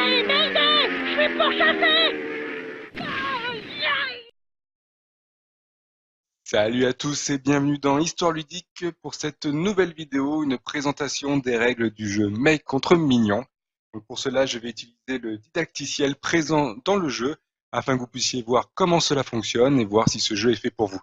Mayday! Je suis pourchassé! Salut à tous et bienvenue dans Histoire ludique pour cette nouvelle vidéo, une présentation des règles du jeu Make contre Minion. Donc pour cela, je vais utiliser le didacticiel présent dans le jeu afin que vous puissiez voir comment cela fonctionne et voir si ce jeu est fait pour vous.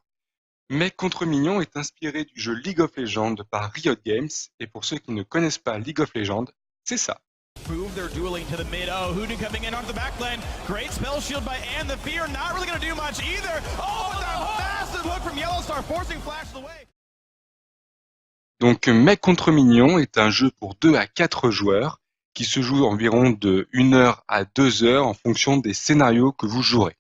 Make contre Minion est inspiré du jeu League of Legends par Riot Games et pour ceux qui ne connaissent pas League of Legends, c'est ça. Move their dueling to the mid. Oh, Hoodoo coming in onto the back lane. Great spell shield by Anne. The Fear not really going to do much either. Oh, but that massive hook from Yellowstar forcing Flash away. Donc Make contre Minion est un jeu pour 2 à 4 joueurs qui se joue environ de 1 heure à 2 heures en fonction des scénarios que vous jouerez.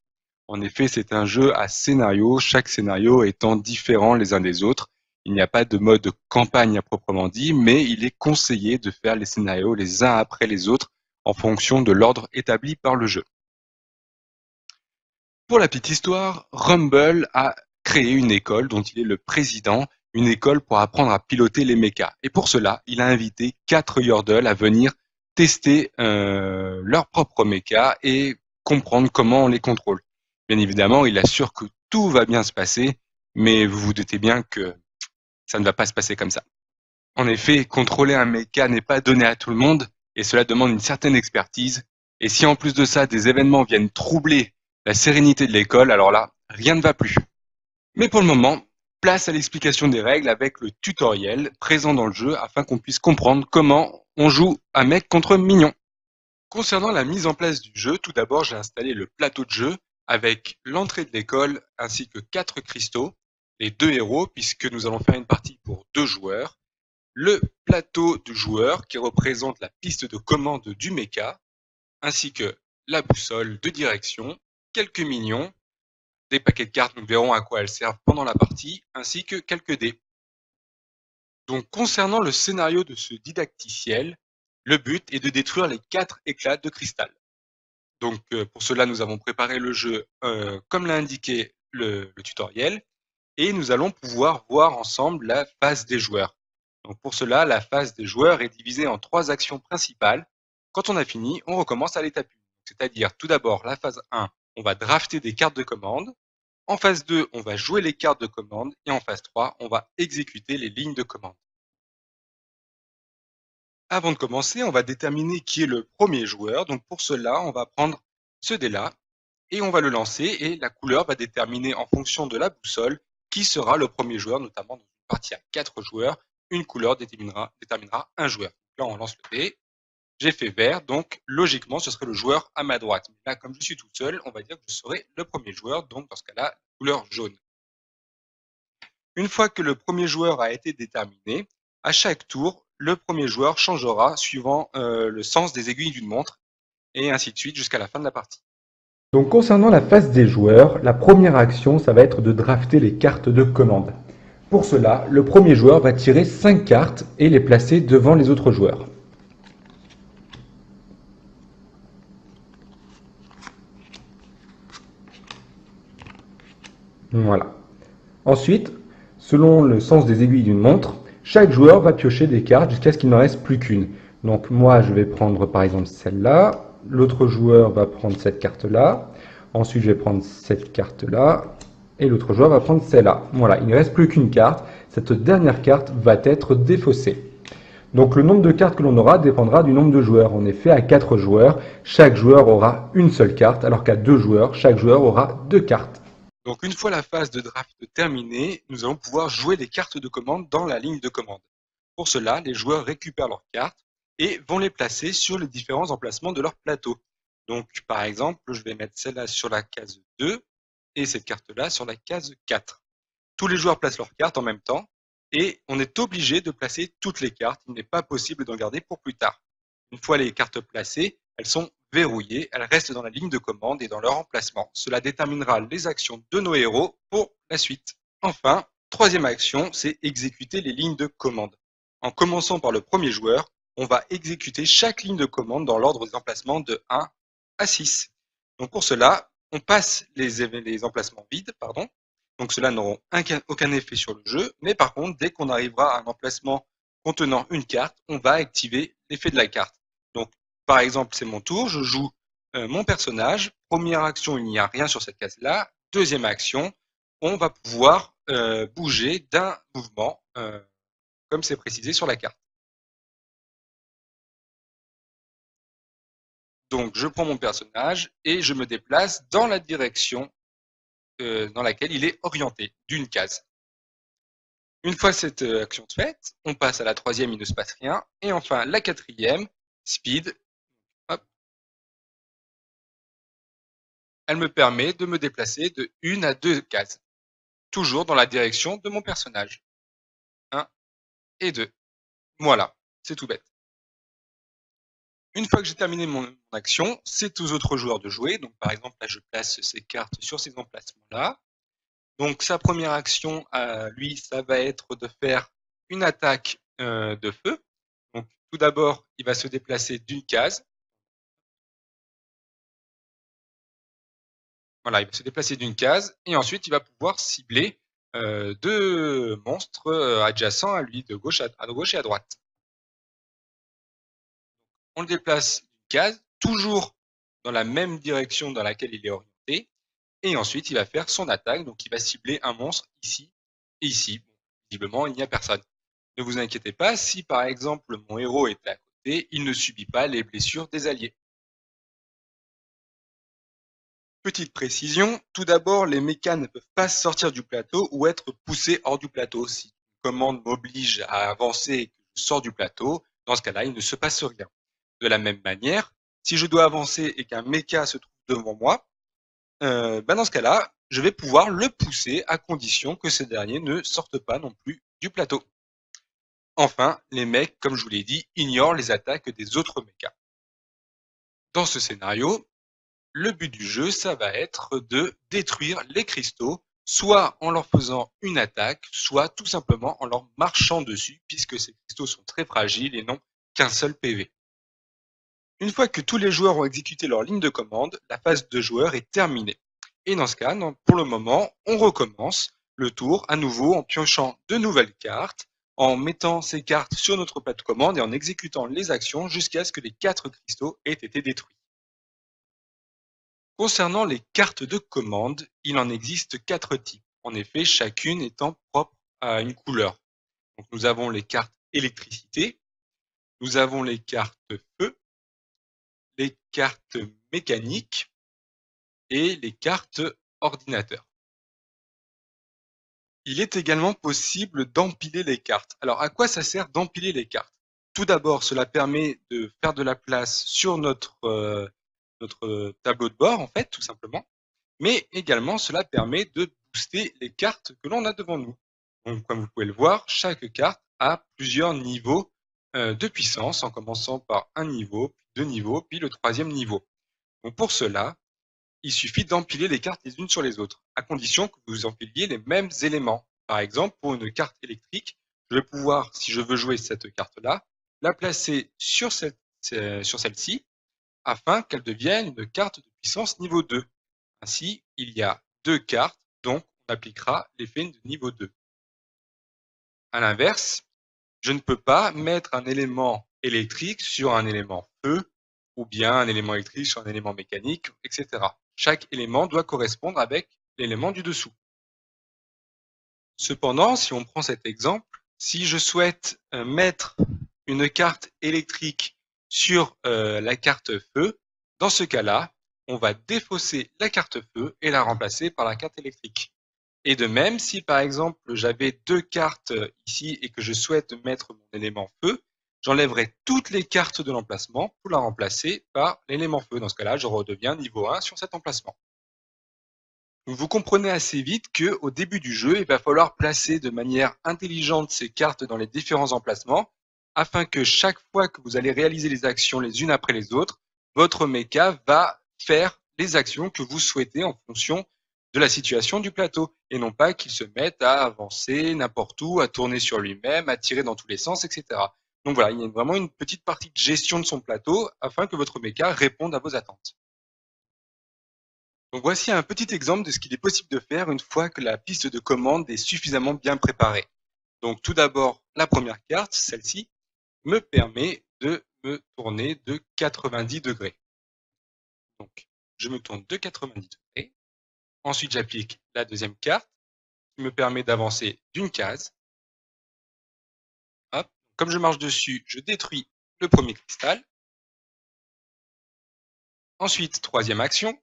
En effet, c'est un jeu à scénario, chaque scénario étant différent les uns des autres. Il n'y a pas de mode campagne à proprement dit, mais il est conseillé de faire les scénarios les uns après les autres en fonction de l'ordre établi par le jeu. Pour la petite histoire, Rumble a créé une école dont il est le président, une école pour apprendre à piloter les mechas. Et pour cela, il a invité 4 Yordles à venir tester leur propre mecha et comprendre comment on les contrôle. Bien évidemment, il assure que tout va bien se passer, mais vous vous doutez bien que ça ne va pas se passer comme ça. En effet, contrôler un mecha n'est pas donné à tout le monde, et cela demande une certaine expertise. Et si en plus de ça, des événements viennent troubler la sérénité de l'école, alors là, rien ne va plus. Mais pour le moment, place à l'explication des règles avec le tutoriel présent dans le jeu afin qu'on puisse comprendre comment on joue un mec contre Minion. Concernant la mise en place du jeu, tout d'abord j'ai installé le plateau de jeu avec l'entrée de l'école ainsi que 4 cristaux, les 2 héros puisque nous allons faire une partie pour 2 joueurs, le plateau du joueur qui représente la piste de commande du mecha, ainsi que la boussole de direction, quelques minions, des paquets de cartes, nous verrons à quoi elles servent pendant la partie, ainsi que quelques dés. Donc concernant le scénario de ce didacticiel, le but est de détruire les 4 éclats de cristal. Donc pour cela, nous avons préparé le jeu comme l'a indiqué le tutoriel, et nous allons pouvoir voir ensemble la phase des joueurs. Donc pour cela, la phase des joueurs est divisée en 3 actions principales. Quand on a fini, on recommence à l'étape 1. C'est-à-dire tout d'abord la phase 1, on va drafter des cartes de commande. En phase 2, on va jouer les cartes de commande. Et en phase 3, on va exécuter les lignes de commande. Avant de commencer, on va déterminer qui est le premier joueur. Donc pour cela, on va prendre ce dé-là et on va le lancer. Et la couleur va déterminer en fonction de la boussole qui sera le premier joueur, notamment dans une partie à 4 joueurs. Une couleur déterminera un joueur. Là, on lance le dé. J'ai fait vert, donc logiquement, ce serait le joueur à ma droite. Mais là, comme je suis tout seul, on va dire que je serai le premier joueur, donc dans ce cas-là, couleur jaune. Une fois que le premier joueur a été déterminé, à chaque tour, le premier joueur changera suivant le sens des aiguilles d'une montre, et ainsi de suite jusqu'à la fin de la partie. Donc concernant la phase des joueurs, la première action, ça va être de drafter les cartes de commande. Pour cela, le premier joueur va tirer 5 cartes et les placer devant les autres joueurs. Voilà. Ensuite, selon le sens des aiguilles d'une montre, chaque joueur va piocher des cartes jusqu'à ce qu'il n'en reste plus qu'une. Donc moi, je vais prendre par exemple celle-là. L'autre joueur va prendre cette carte-là. Ensuite, je vais prendre cette carte-là. Et l'autre joueur va prendre celle-là. Voilà, il ne reste plus qu'une carte. Cette dernière carte va être défaussée. Donc le nombre de cartes que l'on aura dépendra du nombre de joueurs. En effet, à 4 joueurs, chaque joueur aura une seule carte, alors qu'à 2 joueurs, chaque joueur aura 2 cartes. Donc une fois la phase de draft terminée, nous allons pouvoir jouer les cartes de commande dans la ligne de commande. Pour cela, les joueurs récupèrent leurs cartes et vont les placer sur les différents emplacements de leur plateau. Donc par exemple, je vais mettre celle-là sur la case 2 et cette carte-là sur la case 4. Tous les joueurs placent leurs cartes en même temps et on est obligé de placer toutes les cartes. Il n'est pas possible d'en garder pour plus tard. Une fois les cartes placées, elles sont verrouillées, elles restent dans la ligne de commande et dans leur emplacement. Cela déterminera les actions de nos héros pour la suite. Enfin, troisième action, c'est exécuter les lignes de commande. En commençant par le premier joueur, on va exécuter chaque ligne de commande dans l'ordre des emplacements de 1 à 6. Donc pour cela, on passe les emplacements vides, donc cela n'aura aucun effet sur le jeu, mais par contre, dès qu'on arrivera à un emplacement contenant une carte, on va activer l'effet de la carte. Donc par exemple, c'est mon tour, je joue mon personnage. Première action, il n'y a rien sur cette case-là. Deuxième action, on va pouvoir bouger d'un mouvement, comme c'est précisé sur la carte. Donc, je prends mon personnage et je me déplace dans la direction dans laquelle il est orienté, d'une case. Une fois cette action faite, on passe à la troisième, il ne se passe rien. Et enfin, la quatrième, speed, hop, elle me permet de me déplacer de 1 à 2 cases, toujours dans la direction de mon personnage. 1 et 2. Voilà, c'est tout bête. Une fois que j'ai terminé mon action, c'est aux autres joueurs de jouer. Donc par exemple, là je place ces cartes sur ces emplacements-là. Donc sa première action, lui, ça va être de faire une attaque de feu. Donc tout d'abord, il va se déplacer d'une case. Voilà, il va se déplacer d'une case et ensuite il va pouvoir cibler deux monstres adjacents à lui, de gauche et à droite. On le déplace d'une case, toujours dans la même direction dans laquelle il est orienté, et ensuite il va faire son attaque, donc il va cibler un monstre ici et ici. Bon, visiblement, il n'y a personne. Ne vous inquiétez pas, si par exemple mon héros est à côté, il ne subit pas les blessures des alliés. Petite précision, tout d'abord, les mechas ne peuvent pas sortir du plateau ou être poussés hors du plateau. Si une commande m'oblige à avancer et que je sors du plateau, dans ce cas-là, il ne se passe rien. De la même manière, si je dois avancer et qu'un mecha se trouve devant moi, dans ce cas-là, je vais pouvoir le pousser à condition que ce dernier ne sorte pas non plus du plateau. Enfin, les mecs, comme je vous l'ai dit, ignorent les attaques des autres mechas. Dans ce scénario, le but du jeu, ça va être de détruire les cristaux, soit en leur faisant une attaque, soit tout simplement en leur marchant dessus, puisque ces cristaux sont très fragiles et n'ont qu'un seul PV. Une fois que tous les joueurs ont exécuté leur ligne de commande, la phase de joueur est terminée. Et dans ce cas, pour le moment, on recommence le tour à nouveau en piochant de nouvelles cartes, en mettant ces cartes sur notre plateau de commande et en exécutant les actions jusqu'à ce que les 4 cristaux aient été détruits. Concernant les cartes de commande, il en existe 4 types. En effet, chacune étant propre à une couleur. Donc, nous avons les cartes électricité, nous avons les cartes feu, les cartes mécaniques et les cartes ordinateur. Il est également possible d'empiler les cartes. Alors, à quoi ça sert d'empiler les cartes? Tout d'abord, cela permet de faire de la place sur notre tableau de bord, en fait, tout simplement. Mais également, cela permet de booster les cartes que l'on a devant nous. Donc, comme vous pouvez le voir, chaque carte a plusieurs niveaux de puissance, en commençant par un niveau, puis 2 niveaux, puis le 3e niveau. Donc, pour cela, il suffit d'empiler les cartes les unes sur les autres, à condition que vous empiliez les mêmes éléments. Par exemple, pour une carte électrique, je vais pouvoir, si je veux jouer cette carte-là, la placer sur celle-ci, afin qu'elle devienne une carte de puissance niveau 2. Ainsi, il y a 2 cartes, donc on appliquera l'effet de niveau 2. À l'inverse, je ne peux pas mettre un élément électrique sur un élément feu, ou bien un élément électrique sur un élément mécanique, etc. Chaque élément doit correspondre avec l'élément du dessous. Cependant, si on prend cet exemple, si je souhaite mettre une carte électrique sur la carte feu, dans ce cas-là, on va défausser la carte feu et la remplacer par la carte électrique. Et de même, si par exemple j'avais 2 cartes ici et que je souhaite mettre mon élément feu, j'enlèverai toutes les cartes de l'emplacement pour la remplacer par l'élément feu. Dans ce cas-là, je redeviens niveau 1 sur cet emplacement. Donc, vous comprenez assez vite qu'au début du jeu, il va falloir placer de manière intelligente ces cartes dans les différents emplacements afin que chaque fois que vous allez réaliser les actions les unes après les autres, votre mecha va faire les actions que vous souhaitez en fonction de la situation du plateau et non pas qu'il se mette à avancer n'importe où, à tourner sur lui-même, à tirer dans tous les sens, etc. Donc voilà, il y a vraiment une petite partie de gestion de son plateau afin que votre mecha réponde à vos attentes. Donc voici un petit exemple de ce qu'il est possible de faire une fois que la piste de commande est suffisamment bien préparée. Donc tout d'abord, la première carte, celle-ci, me permet de me tourner de 90 degrés. Donc, je me tourne de 90 degrés. Ensuite, j'applique la deuxième carte qui me permet d'avancer d'une case. Hop. Comme je marche dessus, je détruis le premier cristal. Ensuite, troisième action.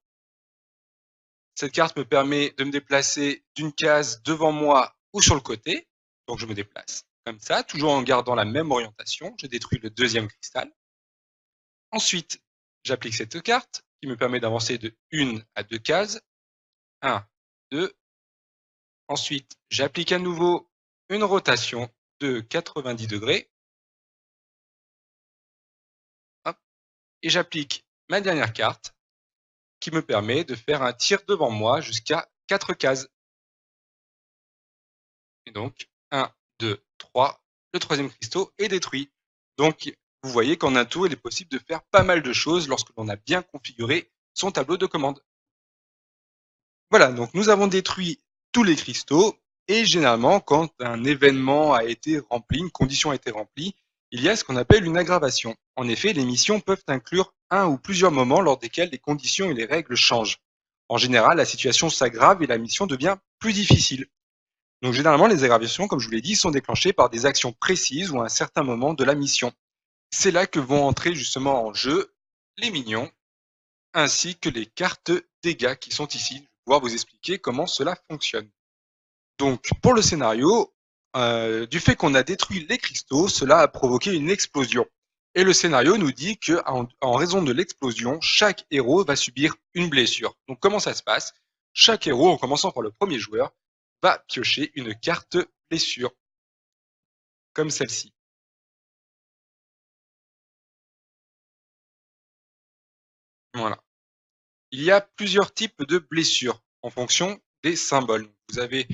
Cette carte me permet de me déplacer d'une case devant moi ou sur le côté. Donc, je me déplace comme ça, toujours en gardant la même orientation. Je détruis le deuxième cristal. Ensuite, j'applique cette carte qui me permet d'avancer de 1 à 2 cases. 1, 2. Ensuite, j'applique à nouveau une rotation de 90 degrés. Hop. Et j'applique ma dernière carte qui me permet de faire un tir devant moi jusqu'à 4 cases. Et donc, 1, 2, 3, le troisième cristaux est détruit. Donc, vous voyez qu'en un tour, il est possible de faire pas mal de choses lorsque l'on a bien configuré son tableau de commande. Voilà, donc nous avons détruit tous les cristaux et généralement, quand un événement a été rempli, une condition a été remplie, il y a ce qu'on appelle une aggravation. En effet, les missions peuvent inclure un ou plusieurs moments lors desquels les conditions et les règles changent. En général, la situation s'aggrave et la mission devient plus difficile. Donc généralement, les aggravations, comme je vous l'ai dit, sont déclenchées par des actions précises ou à un certain moment de la mission. C'est là que vont entrer justement en jeu les minions, ainsi que les cartes dégâts qui sont ici. Je vais pouvoir vous expliquer comment cela fonctionne. Donc pour le scénario, du fait qu'on a détruit les cristaux, cela a provoqué une explosion. Et le scénario nous dit qu'en raison de l'explosion, chaque héros va subir une blessure. Donc comment ça se passe? Chaque héros, en commençant par le premier joueur, va piocher une carte blessure, comme celle-ci. Voilà. Il y a plusieurs types de blessures en fonction des symboles. Vous avez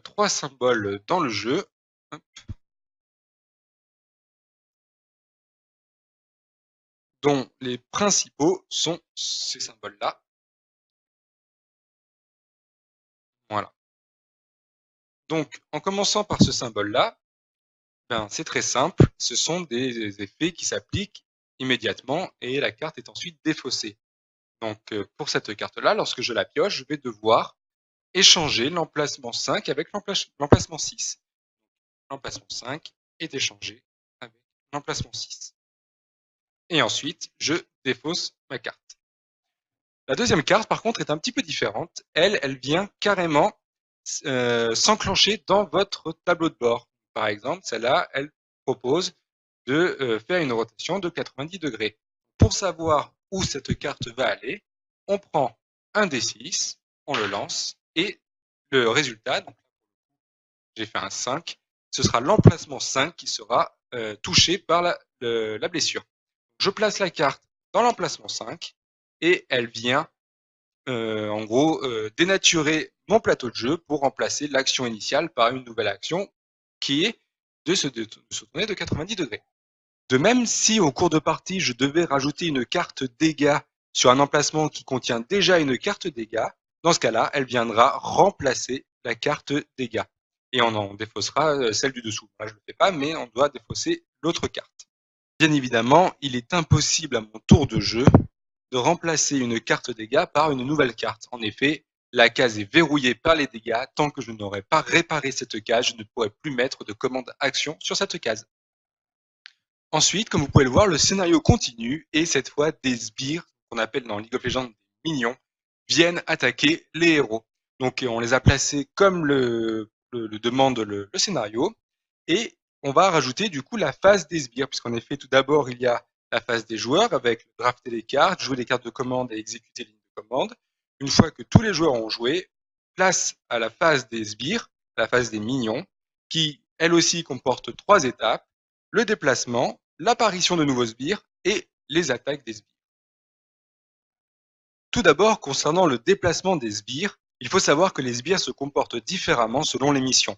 3 symboles dans le jeu. Hop. Dont les principaux sont ces symboles-là. Voilà. Donc, en commençant par ce symbole-là, ben, c'est très simple. Ce sont des effets qui s'appliquent immédiatement et la carte est ensuite défaussée. Donc, pour cette carte-là, lorsque je la pioche, je vais devoir échanger l'emplacement 5 avec l'emplacement 6. L'emplacement 5 est échangé avec l'emplacement 6. Et ensuite, je défausse ma carte. La deuxième carte, par contre, est un petit peu différente. Elle vient carrément s'enclencher dans votre tableau de bord. Par exemple, celle-là, elle propose de faire une rotation de 90 degrés. Pour savoir où cette carte va aller, on prend un D6, on le lance, et le résultat, donc j'ai fait un 5, ce sera l'emplacement 5 qui sera touché par la blessure. Je place la carte dans l'emplacement 5 et elle vient en gros dénaturer mon plateau de jeu pour remplacer l'action initiale par une nouvelle action qui est de se tourner de 90 degrés. De même, si au cours de partie, je devais rajouter une carte dégâts sur un emplacement qui contient déjà une carte dégâts, dans ce cas-là, elle viendra remplacer la carte dégâts. Et on en défaussera celle du dessous. Moi, je ne le fais pas, mais on doit défausser l'autre carte. Bien évidemment, il est impossible à mon tour de jeu de remplacer une carte dégâts par une nouvelle carte. En effet, la case est verrouillée par les dégâts. Tant que je n'aurai pas réparé cette case, je ne pourrai plus mettre de commande action sur cette case. Ensuite, comme vous pouvez le voir, le scénario continue et cette fois, des sbires, qu'on appelle dans League of Legends des minions, viennent attaquer les héros. Donc on les a placés comme le demande le scénario et on va rajouter du coup la phase des sbires, puisqu'en effet, tout d'abord, il y a la phase des joueurs avec drafter les cartes, jouer les cartes de commande et exécuter les lignes de commande. Une fois que tous les joueurs ont joué, place à la phase des sbires, la phase des minions, qui elle aussi comporte 3 étapes, le déplacement, l'apparition de nouveaux sbires et les attaques des sbires. Tout d'abord, concernant le déplacement des sbires, il faut savoir que les sbires se comportent différemment selon les missions.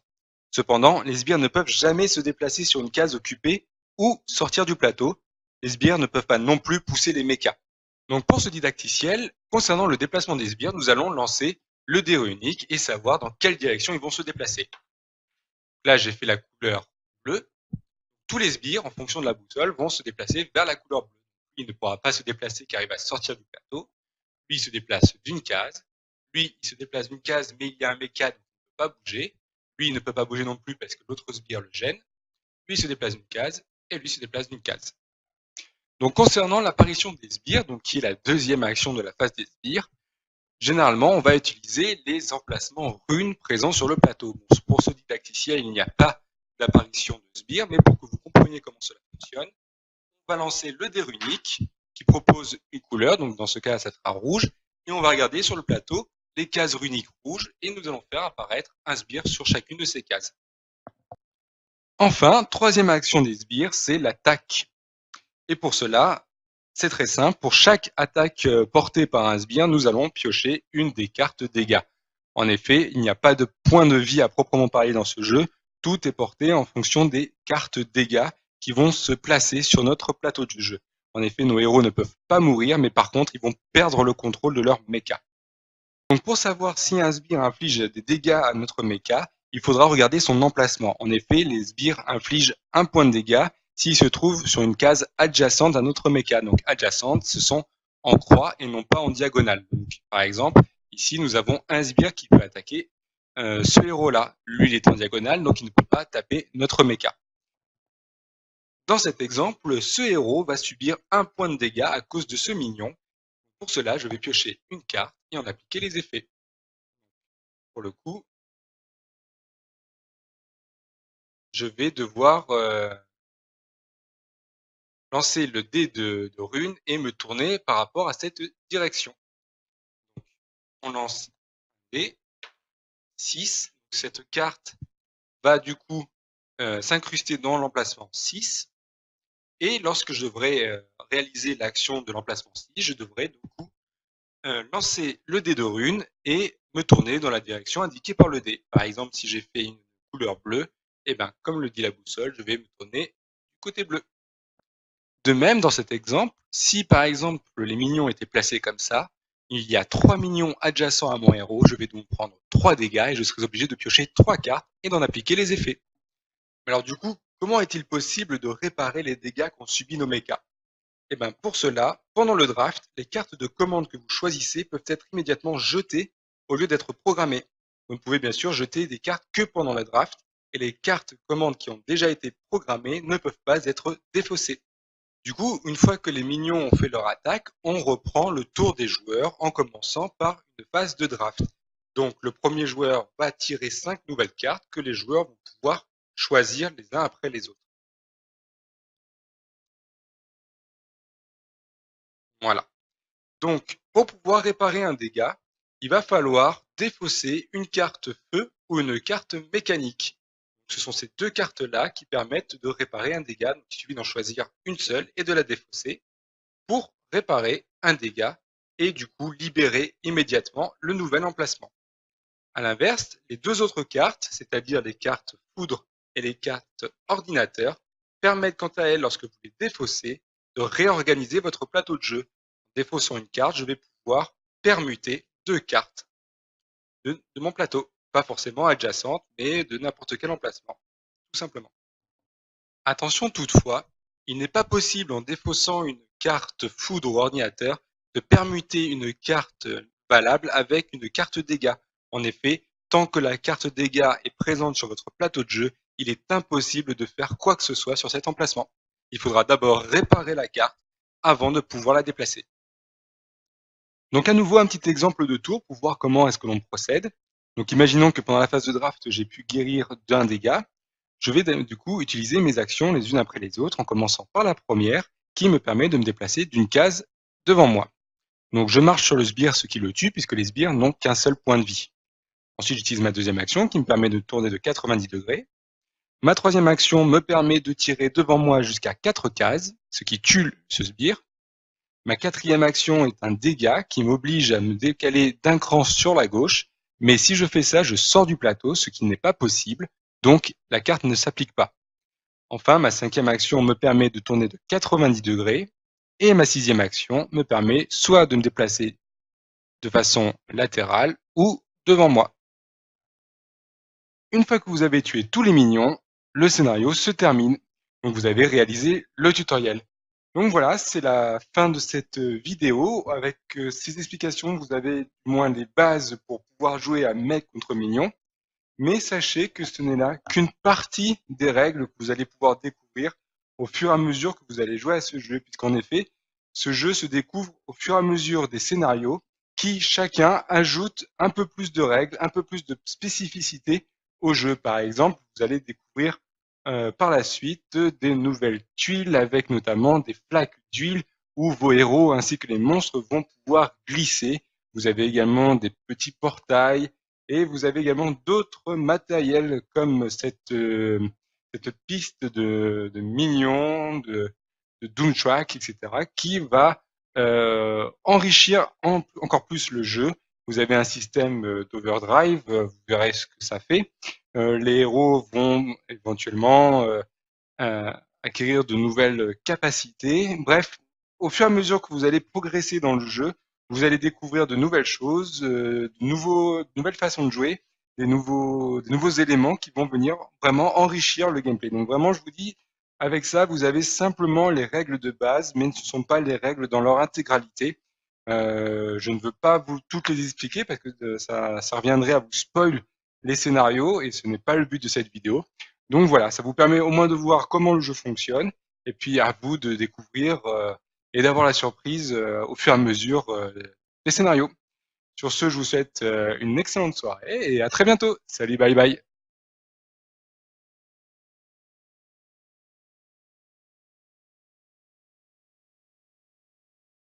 Cependant, les sbires ne peuvent jamais se déplacer sur une case occupée ou sortir du plateau. Les sbires ne peuvent pas non plus pousser les mechas. Donc pour ce didacticiel, concernant le déplacement des sbires, nous allons lancer le dé unique et savoir dans quelle direction ils vont se déplacer. Là, j'ai fait la couleur bleue. tous les sbires, en fonction de la boussole, vont se déplacer vers la couleur bleue. Lui, il ne pourra pas se déplacer car il va sortir du plateau. Lui, il se déplace d'une case. Lui, il se déplace d'une case, mais il y a un méca, donc il ne peut pas bouger. Lui, il ne peut pas bouger non plus parce que l'autre sbire le gêne. Lui, il se déplace d'une case, et lui se déplace d'une case. Donc, concernant l'apparition des sbires, donc qui est la deuxième action de la phase des sbires, généralement, on va utiliser les emplacements runes présents sur le plateau. Bon, pour ce didacticiel, il n'y a pas d'apparition de sbires, mais pour que vous compreniez comment cela fonctionne, on va lancer le dé runique qui propose une couleur, donc dans ce cas, ça sera rouge, et on va regarder sur le plateau les cases runiques rouges, et nous allons faire apparaître un sbire sur chacune de ces cases. Enfin, troisième action des sbires, c'est l'attaque. Et pour cela, c'est très simple. Pour chaque attaque portée par un sbire, nous allons piocher une des cartes dégâts. En effet, il n'y a pas de point de vie à proprement parler dans ce jeu. Tout est porté en fonction des cartes dégâts qui vont se placer sur notre plateau du jeu. En effet, nos héros ne peuvent pas mourir, mais par contre, ils vont perdre le contrôle de leur mecha. Donc pour savoir si un sbire inflige des dégâts à notre mecha, il faudra regarder son emplacement. En effet, les sbires infligent un point de dégâts s'ils se trouvent sur une case adjacente à notre mecha. Donc adjacente, ce sont en croix et non pas en diagonale. Donc, par exemple, ici nous avons un sbire qui peut attaquer ce héros-là. Lui, il est en diagonale, donc il ne peut pas taper notre mecha. Dans cet exemple, ce héros va subir un point de dégâts à cause de ce mignon. Pour cela, je vais piocher une carte et en appliquer les effets. Pour le coup, je vais devoir lancer le dé de rune et me tourner par rapport à cette direction. Donc, on lance un dé, 6. Cette carte va du coup s'incruster dans l'emplacement 6. Et lorsque je devrais réaliser l'action de l'emplacement 6, je devrais du coup lancer le dé de rune et me tourner dans la direction indiquée par le dé. Par exemple, si j'ai fait une couleur bleue, et ben, comme le dit la boussole, je vais me tourner du côté bleu. De même, dans cet exemple, si par exemple les minions étaient placés comme ça, il y a 3 minions adjacents à mon héros, je vais donc prendre 3 dégâts et je serai obligé de piocher 3 cartes et d'en appliquer les effets. Alors du coup, comment est-il possible de réparer les dégâts qu'ont subis nos mechas? Et bien pour cela, pendant le draft, les cartes de commande que vous choisissez peuvent être immédiatement jetées au lieu d'être programmées. Vous ne pouvez bien sûr jeter des cartes que pendant le draft, et les cartes commandes qui ont déjà été programmées ne peuvent pas être défaussées. Du coup, une fois que les minions ont fait leur attaque, on reprend le tour des joueurs en commençant par une phase de draft. Donc le premier joueur va tirer 5 nouvelles cartes que les joueurs vont pouvoir choisir les uns après les autres. Voilà. Donc, pour pouvoir réparer un dégât, il va falloir défausser une carte feu ou une carte mécanique. Ce sont ces deux cartes-là qui permettent de réparer un dégât. Donc, il suffit d'en choisir une seule et de la défausser pour réparer un dégât et du coup libérer immédiatement le nouvel emplacement. À l'inverse, les deux autres cartes, c'est-à-dire les cartes foudre et les cartes ordinateur, permettent quant à elles, lorsque vous les défaussez, de réorganiser votre plateau de jeu. En défaussant une carte, je vais pouvoir permuter deux cartes de mon plateau. Pas forcément adjacentes, mais de n'importe quel emplacement, tout simplement. Attention toutefois, il n'est pas possible en défaussant une carte foudre ou ordinateur de permuter une carte valable avec une carte dégâts. En effet, tant que la carte dégâts est présente sur votre plateau de jeu, il est impossible de faire quoi que ce soit sur cet emplacement. Il faudra d'abord réparer la carte avant de pouvoir la déplacer. Donc à nouveau un petit exemple de tour pour voir comment est-ce que l'on procède. Donc imaginons que pendant la phase de draft, j'ai pu guérir d'un dégât. Je vais du coup utiliser mes actions les unes après les autres en commençant par la première qui me permet de me déplacer d'une case devant moi. Donc je marche sur le sbire, ce qui le tue puisque les sbires n'ont qu'un seul point de vie. Ensuite j'utilise ma deuxième action qui me permet de tourner de 90 degrés. Ma troisième action me permet de tirer devant moi jusqu'à 4 cases, ce qui tue ce sbire. Ma quatrième action est un dégât qui m'oblige à me décaler d'un cran sur la gauche, mais si je fais ça, je sors du plateau, ce qui n'est pas possible, donc la carte ne s'applique pas. Enfin, ma cinquième action me permet de tourner de 90 degrés, et ma sixième action me permet soit de me déplacer de façon latérale ou devant moi. Une fois que vous avez tué tous les minions, le scénario se termine. Donc vous avez réalisé le tutoriel. Donc voilà, c'est la fin de cette vidéo. Avec ces explications, vous avez du moins les bases pour pouvoir jouer à mec contre mignon. Mais sachez que ce n'est là qu'une partie des règles que vous allez pouvoir découvrir au fur et à mesure que vous allez jouer à ce jeu, puisqu'en effet, ce jeu se découvre au fur et à mesure des scénarios qui, chacun, ajoute un peu plus de règles, un peu plus de spécificité au jeu. Par exemple, vous allez découvrir par la suite des nouvelles tuiles avec notamment des flaques d'huile où vos héros ainsi que les monstres vont pouvoir glisser. Vous avez également des petits portails et vous avez également d'autres matériels comme cette piste de minions, de Doomtrack, etc., qui va enrichir encore plus le jeu. Vous avez un système d'overdrive, vous verrez ce que ça fait. Les héros vont éventuellement acquérir de nouvelles capacités. Bref, au fur et à mesure que vous allez progresser dans le jeu, vous allez découvrir de nouvelles choses, de nouvelles façons de jouer, des nouveaux éléments qui vont venir vraiment enrichir le gameplay. Donc vraiment, je vous dis, avec ça, vous avez simplement les règles de base, mais ce ne sont pas les règles dans leur intégralité. Je ne veux pas vous toutes les expliquer parce que ça reviendrait à vous spoil les scénarios et ce n'est pas le but de cette vidéo. Donc voilà, ça vous permet au moins de voir comment le jeu fonctionne et puis à vous de découvrir et d'avoir la surprise au fur et à mesure des scénarios. Sur ce, je vous souhaite une excellente soirée et à très bientôt. Salut, bye bye.